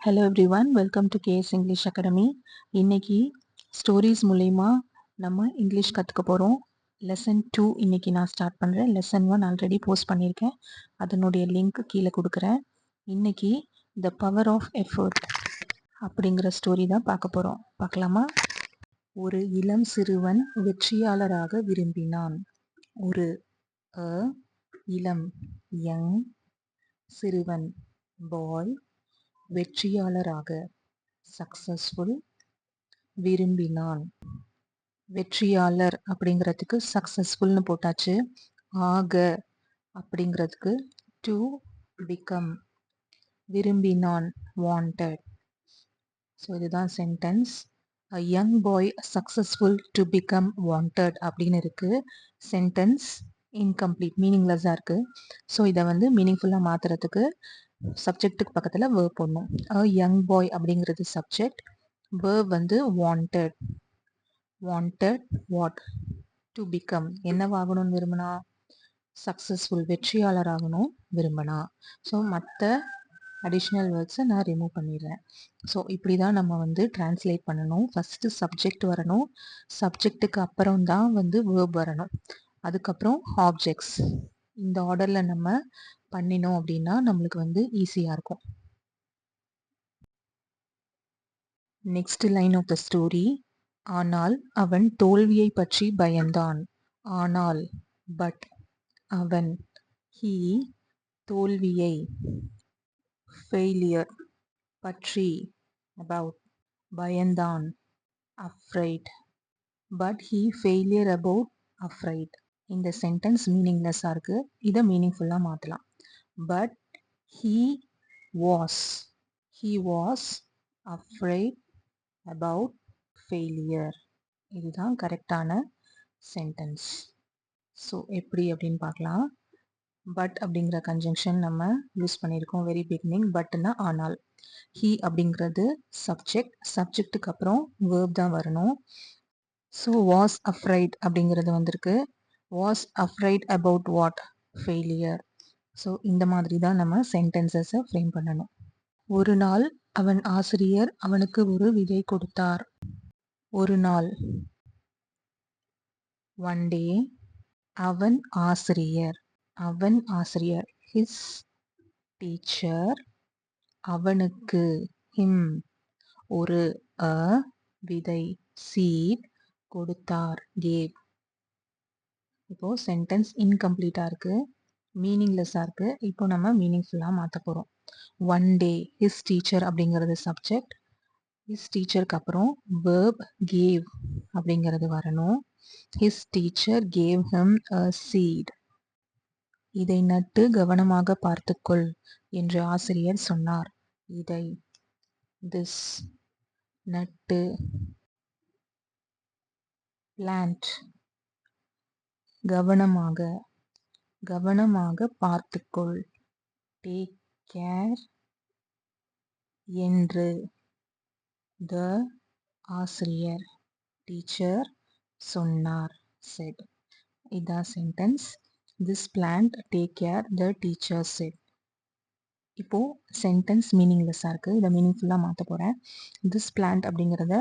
Hello everyone, welcome to KS English academy. இன்னைக்கு stories மூலயமா நம்ம இங்கிலீஷ் கற்றுக்க போகிறோம். லெசன் 2 இன்னைக்கு நான் ஸ்டார்ட் பண்ணுறேன். லெசன் 1 ஆல்ரெடி போஸ்ட் பண்ணியிருக்கேன், அதனுடைய லிங்க் கீழே கொடுக்குறேன். இன்னைக்கு த பவர் ஆஃப் எஃபர்ட் அப்படிங்கிற ஸ்டோரி தான் பார்க்க போகிறோம். பார்க்கலாமா? ஒரு இளம் சிறுவன் வெற்றியாளராக விரும்பினான். ஒரு இளம் யங் சிறுவன் பாய் வெற்றியாளராக சக்சஸ்ஃபுல் விரும்பினான். வெற்றியாளர் அப்படிங்கிறதுக்கு சக்சஸ்ஃபுல்னு போட்டாச்சு. ஆக அப்படிங்கிறதுக்கு டு பிகம், விரும்பினான் வாண்டட். ஸோ இதுதான் sentence. A young boy successful to become wanted அப்படின்னு இருக்கு. சென்டென்ஸ் இன்கம்ப்ளீட், மீனிங்லெஸ்ஸாக இருக்கு. ஸோ இதை மீனிங்ஃபுல்லாக மாற்றுறதுக்கு சப்ஜெக்ட்டுக்கு பக்கத்தில் வேர்ப் போடணும். A young boy அப்படிங்கிறது subject, verb wanted. wanted what? to become, என்னவாகணும்னு விரும்பினா? சக்சஸ்ஃபுல், வெற்றியாளராகணும் விரும்பினா. ஸோ மற்ற அடிஷ்னல் வேர்ட்ஸை நான் ரிமூவ் பண்ணிடுறேன். ஸோ இப்படி தான் நம்ம டிரான்ஸ்லேட் பண்ணணும். ஃபஸ்ட்டு சப்ஜெக்ட் வரணும், சப்ஜெக்ட்டுக்கு அப்புறம் தான் வேர்ப் வரணும், அதுக்கப்புறம் ஆப்ஜெக்ட்ஸ். இந்த ஆர்டரில் நம்ம பண்ணினோம் அப்படின்னா நம்மளுக்கு ஈஸியாக இருக்கும். Next line of the story. ஆனால் அவன் தோல்வியை பற்றி பயந்தான். ஆனால், பட், அவன், ஹீ, தோல்வியை, ஃபெயிலியர், பற்றி, about, பயந்தான், afraid, but he failure about afraid. இந்த சென்டென்ஸ் மீனிங்லெஸ்ஸாக இருக்கு. இதை மீனிங்ஃபுல்லாக மாற்றலாம். But he was afraid about failure. இதுதான் கரெக்டான சென்டென்ஸ். ஸோ எப்படி அப்படின்னு பார்க்கலாம். பட் அப்படிங்கிற கன்ஜங்ஷன் நம்ம யூஸ் பண்ணியிருக்கோம் வெரி பிகினிங். பட்னா ஆனால். ஹீ அப்படிங்கிறது சப்ஜெக்ட், சப்ஜெக்ட்டுக்கு அப்புறம் வேர்ப் தான் வரணும். ஸோ வாஸ் அஃப்ரைட் அப்படிங்கிறது வந்திருக்கு. Was afraid about what? Failure. So இந்த மாதிரி தான் நம்ம சென்டென்சஸை ஃப்ரேம் பண்ணணும். ஒரு நாள் அவன் ஆசிரியர் அவனுக்கு ஒரு விதை கொடுத்தார். ஒரு நாள், ஒன் டே. அவன் ஆசிரியர், ஹிஸ் டீச்சர், அவனுக்கு, ஹிம், ஒரு, விதை, சீட், கொடுத்தார், கேவ். இப்போ சென்டென்ஸ் இன்கம்ப்ளீட்டாக இருக்கு, மீனிங்லெஸ்ஸாக இருக்கு. இப்போ நம்ம மீனிங்ஃபுல்லாக மாற்ற போகிறோம். ஒன் டே, ஹிஸ் டீச்சர் அப்படிங்கிறது சப்ஜெக்ட், ஹிஸ் டீச்சருக்கு அப்புறம் வேர்ப் கேவ் அப்படிங்கிறது வரணும். His teacher gave him a seat. இதை நட்டு கவனமாக பார்த்துக்கொள் என்று ஆசிரியர் சொன்னார். இதை, திஸ், நட்டு, பிளான்ட், கவனமாக, கவனமாக பார்த்துக்கொள், டேக் கேர் என்று, த ஆசிரியர், டீச்சர், சொன்னார், said. இதான் sentence. This plant take care, the teacher said. இப்போ சென்டென்ஸ் மீனிங்லெஸ்ஸாக இருக்குது, இதை மீனிங்ஃபுல்லாக மாற்ற போகிறேன். திஸ் பிளான்ட் அப்படிங்கிறத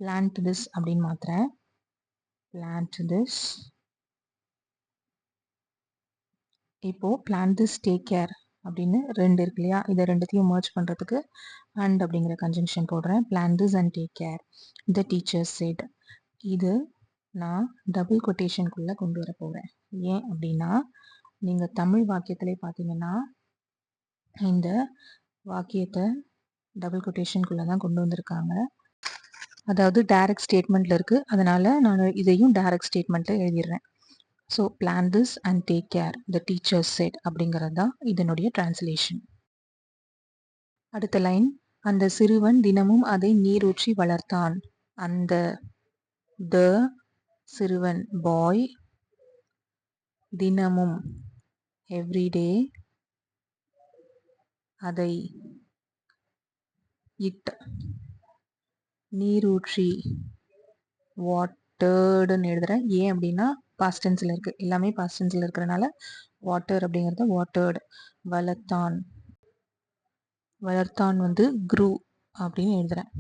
பிளான்ட் திஸ் அப்படின்னு மாற்றுறேன். Plant this. இப்போ பிளான்ட் திஸ் டேக் கேர் அப்படின்னு ரெண்டு இருக்கு இல்லையா, இதை ரெண்டுத்தையும் மர்ஜ் பண்ணுறதுக்கு அண்ட் அப்படிங்கிற கன்ஜங்ஷன் போடுறேன். Plant this and take care, the teacher said. இது நான் டபுள் கொட்டேஷனுக்குள்ளே கொண்டு வர போகிறேன். ஏன் அப்படின்னா, நீங்கள் தமிழ் வாக்கியத்திலே பார்த்தீங்கன்னா இந்த வாக்கியத்தை டபுள் கொட்டேஷனுக்குள்ளே தான் கொண்டு வந்திருக்காங்க. அதாவது டைரக்ட் ஸ்டேட்மெண்ட்டில் இருக்குது, அதனால் நான் இதையும் டைரக்ட் ஸ்டேட்மெண்ட்டில் எழுதிடுறேன். So plan this and take care, the teacher said அப்படிங்கிறது தான் இதனுடைய டிரான்ஸ்லேஷன். அடுத்த லைன். அந்த சிறுவன் தினமும் அதை நீரூற்றி வளர்த்தான். அந்த, த சிறுவன் பாய், தினமும் எவ்ரிடே, அதை, இட், நீரூற்றி, வாட்டர்டுன்னு எழுதுறேன். ஏன் அப்படின்னா பாஸ்ட் டென்ஸில் இருக்குது, எல்லாமே பாஸ்ட் டென்ஸில் இருக்கிறனால வாட்டர் அப்படிங்கிறத வாட்டர்டு, வளர்த்தான். வளர்த்தான் வந்து grew அப்படின்னு எழுதுறேன்.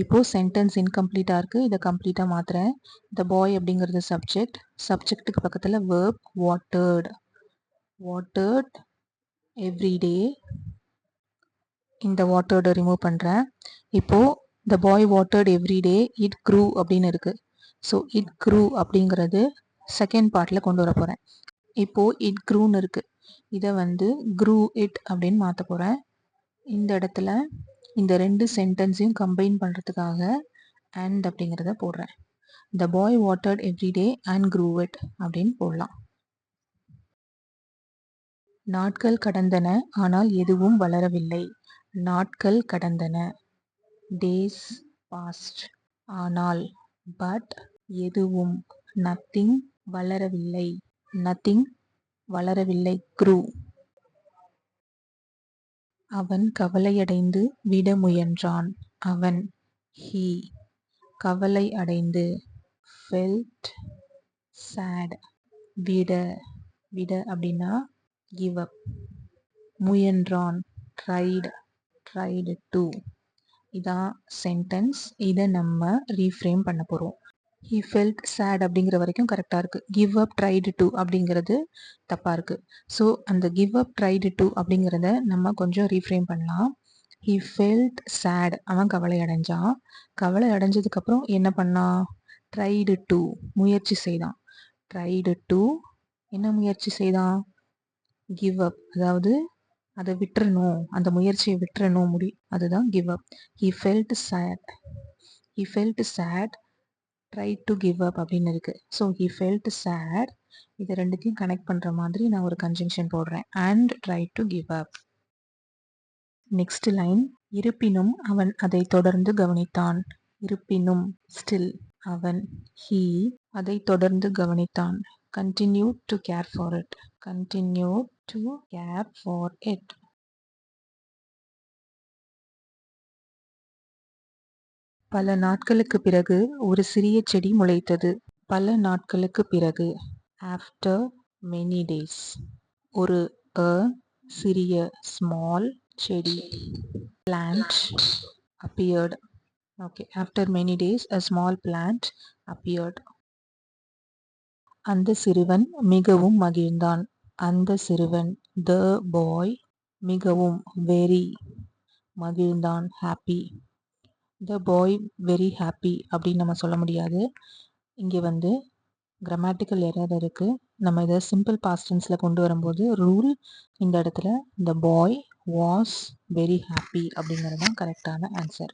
இப்போ சென்டென்ஸ் இன்கம்ப்ளீட்டாக இருக்குது, இதை கம்ப்ளீட்டாக மாற்றுறேன். த பாய் அப்படிங்கிறது சப்ஜெக்ட், சப்ஜெக்ட்டுக்கு பக்கத்தில் verb watered, watered everyday. இந்த வாட்டர்டை ரிமூவ் பண்ணுறேன். இப்போது த boy watered everyday it grew அப்படின்னு இருக்குது. ஸோ இட் grew அப்படிங்கிறது செகண்ட் பார்ட்டில் கொண்டு வர போகிறேன். இப்போது இட் க்ரூன்னு இருக்குது, இதை வந்து grew it அப்படின்னு மாற்ற போகிறேன். இந்த இடத்துல இந்த ரெண்டு சென்டென்ஸையும் கம்பைன் பண்ணுறதுக்காக அண்ட் அப்படிங்கிறத போடுறேன். The boy watered everyday and grew it அப்படின்னு போடலாம். நாட்கள் கடந்தன ஆனால் எதுவும் வளரவில்லை. நாட்கள் கடந்தன, டேஸ் பாஸ்ட். ஆனால், பட், எதுவும், நத்திங், வளரவில்லை, நத்திங், வளரவில்லை, grew. அவன் கவலையடைந்து விட முயன்றான். அவன், he, கவலை அடைந்து, felt sad, விட, விட அப்படின்னா give up. முயன்றான், tried, tried to. இதான் சென்டென்ஸ், இதை நம்ம ரீஃப்ரேம் பண்ண போகிறோம். he felt sad அப்படிங்கிற வரைக்கும் கரெக்டாக இருக்குது. give up tried to அப்படிங்கிறது தப்பாக இருக்குது. ஸோ அந்த give up tried to அப்படிங்கிறத நம்ம கொஞ்சம் ரீஃப்ரேம் பண்ணலாம். he felt sad, அவன் கவலை அடைஞ்சான். கவலை அடைஞ்சதுக்கப்புறம் என்ன பண்ணான்? tried to, முயற்சி செய்தான். tried to, என்ன முயற்சி செய்தான்? give up, அதாவது அதை விட்டுறணும், அந்த முயற்சியை விட்டுறணும், அதுதான் give up. he felt sad, he felt sad, tried to give up அப்படின்னு இருக்கு. ஸோ he felt sad, இது ரெண்டுத்தையும் கனெக்ட் பண்ணுற மாதிரி நான் ஒரு கன்ஜங்ஷன் போடுறேன். and tried to give up. Next line, இருப்பினும் அவன் அதை தொடர்ந்து கவனித்தான். இருப்பினும், ஸ்டில், அவன், he, அதை தொடர்ந்து கவனித்தான். continued to care for it, continued to care for it. பல நாட்களுக்கு பிறகு ஒரு சிறிய செடி முளைத்தது. பல நாட்களுக்கு பிறகு, ஆஃப்டர் மெனி டேஸ். ஒரு சிறிய ஸ்மால் செடி, plant appeared. Okay, after many days a small plant appeared. அந்த சிறுவன் மிகவும் மகிழ்ந்தான். அந்த சிறுவன், the boy, மிகவும், very, மகிழ்ந்தான், happy. the boy very happy அப்படின்னு நம்ம சொல்ல முடியாது. இங்கே வந்து கிராமட்டிக்கல் எரர் இருக்குது. நம்ம இதை சிம்பிள் பாஸ்ட் டென்ஸில் கொண்டு வரும்போது ரூல் இந்த இடத்துல the boy was very happy அப்படிங்கிறது தான் கரெக்டான ஆன்சர்.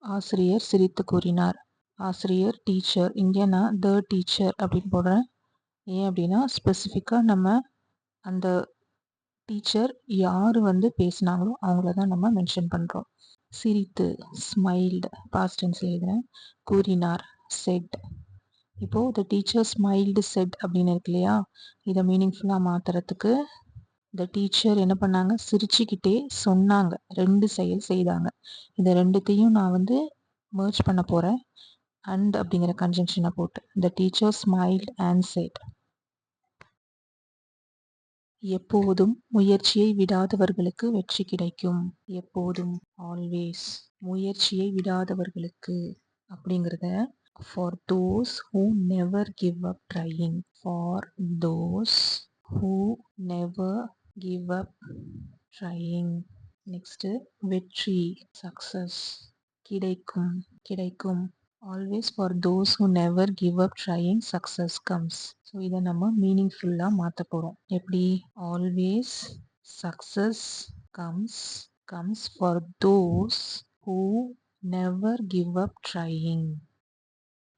ஆசிரியர் சிரித்து கூறினார். ஆசிரியர், டீச்சர், இங்கே நான் the teacher அப்படின்னு போடுறேன். ஏன் அப்படின்னா ஸ்பெசிஃபிக்காக நம்ம அந்த டீச்சர் யார் வந்து பேசினாங்களோ அவங்கள தான் நம்ம மென்ஷன் பண்ணுறோம். சிரித்து, ஸ்மைல்டு, பாஸ்ட் டென்ஸில் எழுதுறேன். கூறினார், செட். இப்போது த டீச்சர் ஸ்மைல்டு செட் அப்படின்னு இருக்கு இல்லையா, இதை மீனிங்ஃபுல்லாக மாற்றுறதுக்கு த டீச்சர் என்ன பண்ணாங்க? சிரிச்சுக்கிட்டே சொன்னாங்க, ரெண்டு செயல் செய்தாங்க. இந்த ரெண்டுத்தையும் நான் வந்து மர்ஜ் பண்ண போகிறேன். அண்ட் அப்படிங்கிற கன்ஜங்ஷனை போட்டு the teacher smiled and set. எப்போதும் முயற்சியை விடாதவர்களுக்கு வெற்றி கிடைக்கும். எப்போதும், ஆல்வேஸ், முயற்சியை விடாதவர்களுக்கு அப்படிங்கிறத for those who never give up trying, for those who never give up trying. Next வெற்றி, சக்சஸ், கிடைக்கும், கிடைக்கும். Always for those who never give up trying success comes. So இதை நம்ம மீனிங்ஃபுல்லாக மாற்ற போகிறோம். எப்படி? Always success comes, comes for those who never give up trying.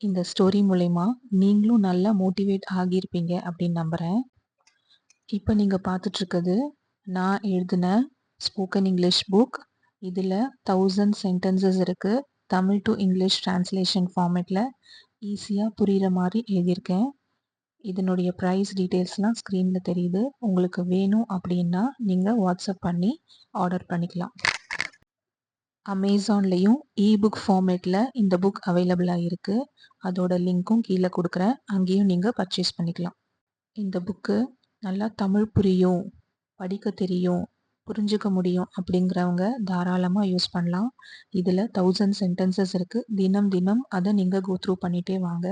இந்த ஸ்டோரி மூலயமா நீங்களும் நல்லா மோட்டிவேட் ஆகியிருப்பீங்க அப்படின்னு நம்புகிறேன். இப்போ நீங்கள் பார்த்துட்ருக்கிறது நான் எழுதின ஸ்போக்கன் இங்கிலீஷ் புக். இதில் 1000 சென்டென்சஸ் இருக்குது. தமிழ் டு இங்கிலீஷ் டிரான்ஸ்லேஷன் ஃபார்மேட்டில் ஈஸியாக புரிகிற மாதிரி எழுதியிருக்கேன். இதனுடைய ப்ரைஸ் டீட்டெயில்ஸ்லாம் ஸ்க்ரீனில் தெரியுது. உங்களுக்கு வேணும் அப்படின்னா நீங்கள் வாட்ஸ்அப் பண்ணி ஆர்டர் பண்ணிக்கலாம். அமேசான்லேயும் இபுக் ஃபார்மேட்டில் இந்த புக் அவைலபிளாக இருக்குது. அதோட லிங்க்கும் கீழே கொடுக்குறேன், அங்கேயும் நீங்கள் பர்ச்சேஸ் பண்ணிக்கலாம். இந்த புக்கு நல்லா தமிழ் புரியும், படிக்க தெரியும், புரிஞ்சுக்க முடியும் அப்படிங்கிறவங்க தாராளமாக யூஸ் பண்ணலாம். இதில் 1000 சென்டென்சஸ் இருக்குது. தினம் தினம் அதை நீங்கள் கோ த்ரூ பண்ணிகிட்டே வாங்க.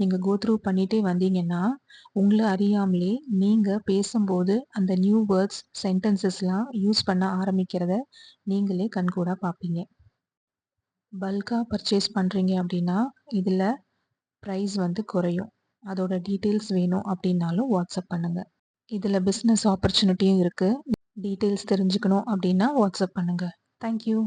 நீங்கள் கோ த்ரூ பண்ணிகிட்டே வந்தீங்கன்னா உங்களை அறியாமலே நீங்கள் பேசும்போது அந்த நியூ வேர்ட்ஸ் சென்டென்சஸ்லாம் யூஸ் பண்ண ஆரம்பிக்கிறத நீங்களே கண்கூடாக பார்ப்பீங்க. பல்காக பர்ச்சேஸ் பண்ணுறீங்க அப்படின்னா இதில் ப்ரைஸ் வந்து குறையும். அதோட டீட்டெயில்ஸ் வேணும் அப்படின்னாலும் வாட்ஸ்அப் பண்ணுங்கள். இதில் பிஸ்னஸ் ஆப்பர்ச்சுனிட்டியும் இருக்குது. டீட்டெயில்ஸ் தெரிஞ்சுக்கணும் அப்படின்னா வாட்ஸ்அப் பண்ணுங்கள். தேங்க்யூ.